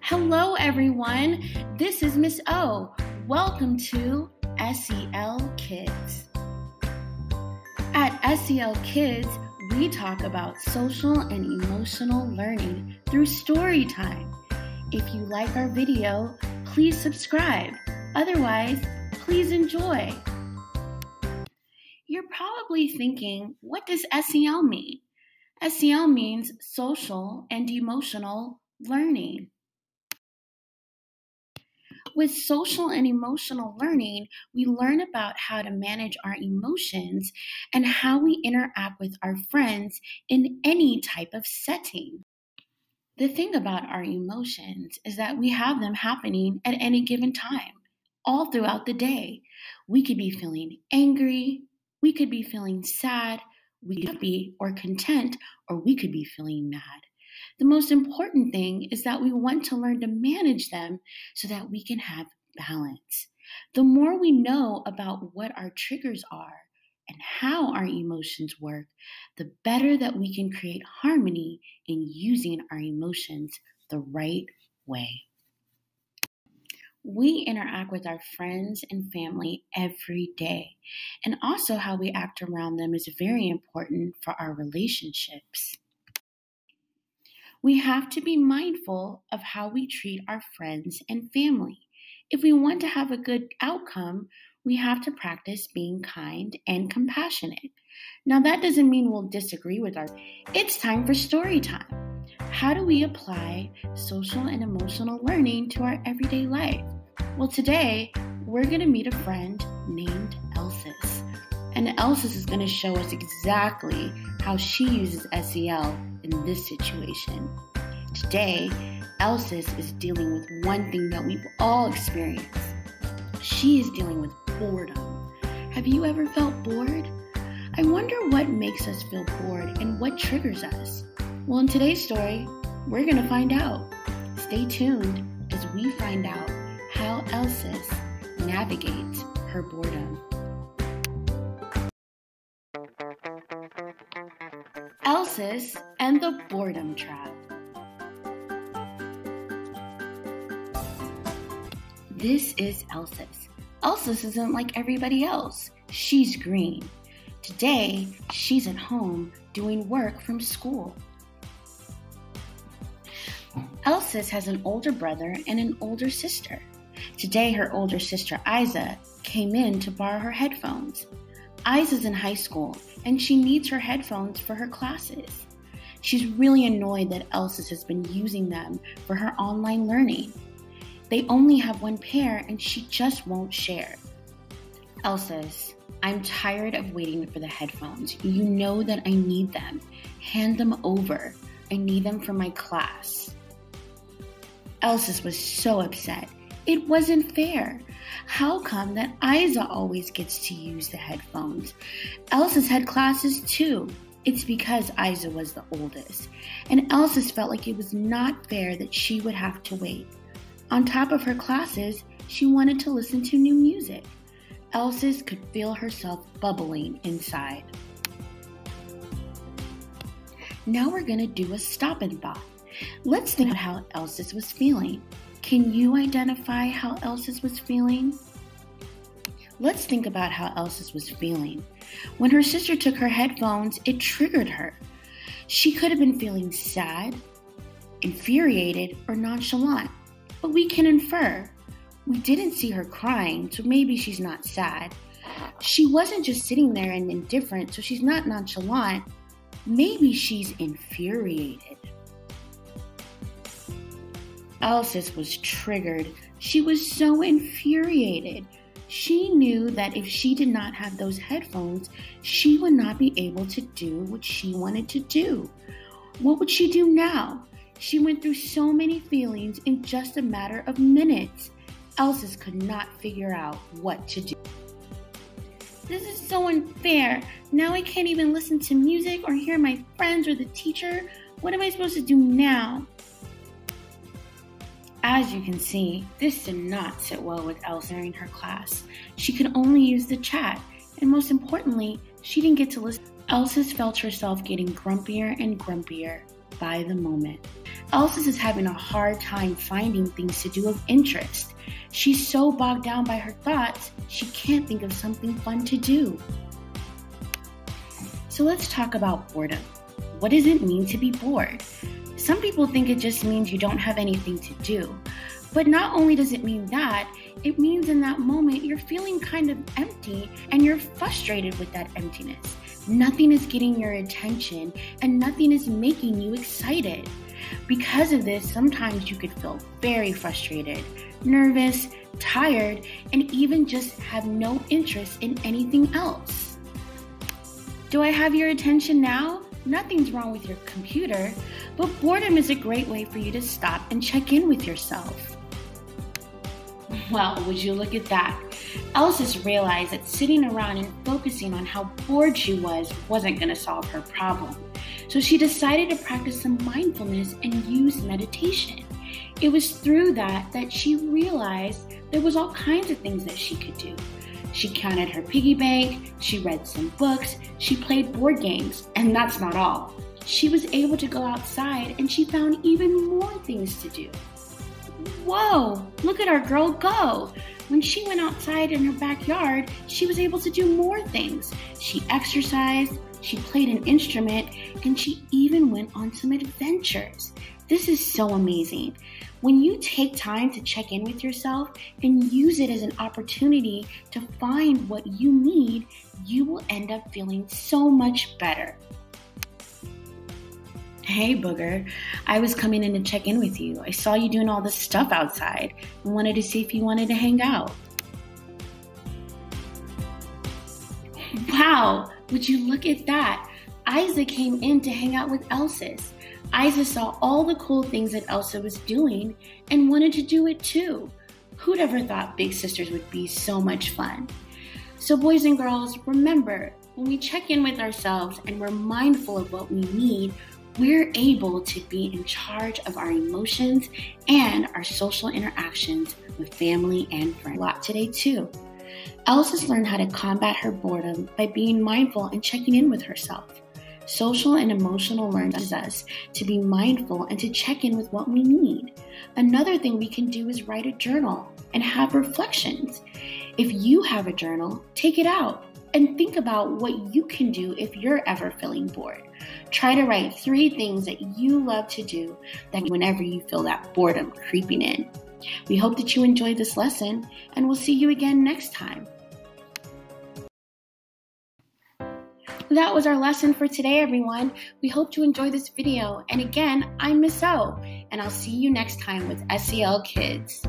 Hello, everyone. This is Miss O. Welcome to SEL Kids. At SEL Kids, we talk about social and emotional learning through story time. If you like our video, please subscribe. Otherwise, please enjoy. You're probably thinking, what does SEL mean? SEL means social and emotional learning. With social and emotional learning, we learn about how to manage our emotions and how we interact with our friends in any type of setting. The thing about our emotions is that we have them happening at any given time, all throughout the day. We could be feeling angry, we could be feeling sad, we could be or content, or we could be feeling mad. The most important thing is that we want to learn to manage them so that we can have balance. The more we know about what our triggers are and how our emotions work, the better that we can create harmony in using our emotions the right way. We interact with our friends and family every day, and also how we act around them is very important for our relationships. We have to be mindful of how we treat our friends and family. If we want to have a good outcome, we have to practice being kind and compassionate. Now, that doesn't mean we'll disagree with It's time for story time. How do we apply social and emotional learning to our everyday life? Well, today, we're going to meet a friend named Elsis. And Elsis is going to show us exactly how she uses SEL in this situation. Today, Elsis is dealing with one thing that we've all experienced. She is dealing with boredom. Have you ever felt bored? I wonder what makes us feel bored and what triggers us. Well, in today's story, we're going to find out. Stay tuned as we find out how Elsis navigates her boredom. Elsis and the Boredom Trap. This is Elsis. Elsis isn't like everybody else. She's green. Today, she's at home doing work from school. Elsis has an older brother and an older sister. Today, her older sister, Isa, came in to borrow her headphones. Isa's in high school, and she needs her headphones for her classes. She's really annoyed that Elsis has been using them for her online learning. They only have one pair, and she just won't share. Elsis, I'm tired of waiting for the headphones. You know that I need them. Hand them over. I need them for my class. Elsis was so upset. It wasn't fair. How come that Isa always gets to use the headphones? Elsis had classes too. It's because Isa was the oldest, and Elsis felt like it was not fair that she would have to wait. On top of her classes, she wanted to listen to new music. Elsis could feel herself bubbling inside. Now we're going to do a stop and thought. Let's think about how Elsis was feeling. Can you identify how Elsis was feeling? Let's think about how Elsis was feeling. When her sister took her headphones, it triggered her. She could have been feeling sad, infuriated, or nonchalant, but we can infer. We didn't see her crying, so maybe she's not sad. She wasn't just sitting there and indifferent, so she's not nonchalant. Maybe she's infuriated. Elsis was triggered. She was so infuriated. She knew that if she did not have those headphones, she would not be able to do what she wanted to do. What would she do now? She went through so many feelings in just a matter of minutes. Elsis could not figure out what to do. This is so unfair. Now I can't even listen to music or hear my friends or the teacher. What am I supposed to do now? As you can see, this did not sit well with Elsa during her class. She could only use the chat, and most importantly, she didn't get to listen. Elsa felt herself getting grumpier and grumpier. by the moment. Elsa is having a hard time finding things to do of interest. She's so bogged down by her thoughts, she can't think of something fun to do. So let's talk about boredom. What does it mean to be bored? Some people think it just means you don't have anything to do. But not only does it mean that, it means in that moment you're feeling kind of empty and you're frustrated with that emptiness. Nothing is getting your attention and nothing is making you excited. Because of this, sometimes you could feel very frustrated, nervous, tired, and even just have no interest in anything else. Do I have your attention now? Nothing's wrong with your computer, but boredom is a great way for you to stop and check in with yourself. Well, would you look at that? Elsa realized that sitting around and focusing on how bored she wasn't going to solve her problem. So she decided to practice some mindfulness and use meditation. It was through that she realized there was all kinds of things that she could do. She counted her piggy bank, she read some books, she played board games, and that's not all. She was able to go outside and she found even more things to do. Whoa, look at our girl go. When she went outside in her backyard, she was able to do more things. She exercised, she played an instrument, and she even went on some adventures. This is so amazing. When you take time to check in with yourself and use it as an opportunity to find what you need, you will end up feeling so much better. Hey, Booger. I was coming in to check in with you. I saw you doing all this stuff outside and wanted to see if you wanted to hang out. Wow, would you look at that? Isa came in to hang out with Elsa. Isa saw all the cool things that Elsa was doing and wanted to do it too. Who'd ever thought big sisters would be so much fun? So boys and girls, remember, when we check in with ourselves and we're mindful of what we need, we're able to be in charge of our emotions and our social interactions with family and friends. A lot today too. Elsa's learned how to combat her boredom by being mindful and checking in with herself. Social and emotional learning teaches us to be mindful and to check in with what we need. Another thing we can do is write a journal and have reflections. If you have a journal, take it out and think about what you can do if you're ever feeling bored. Try to write 3 things that you love to do that whenever you feel that boredom creeping in. We hope that you enjoyed this lesson, and we'll see you again next time. That was our lesson for today, everyone. We hope you enjoyed this video. And again, I'm Miss O, and I'll see you next time with SEL Kids.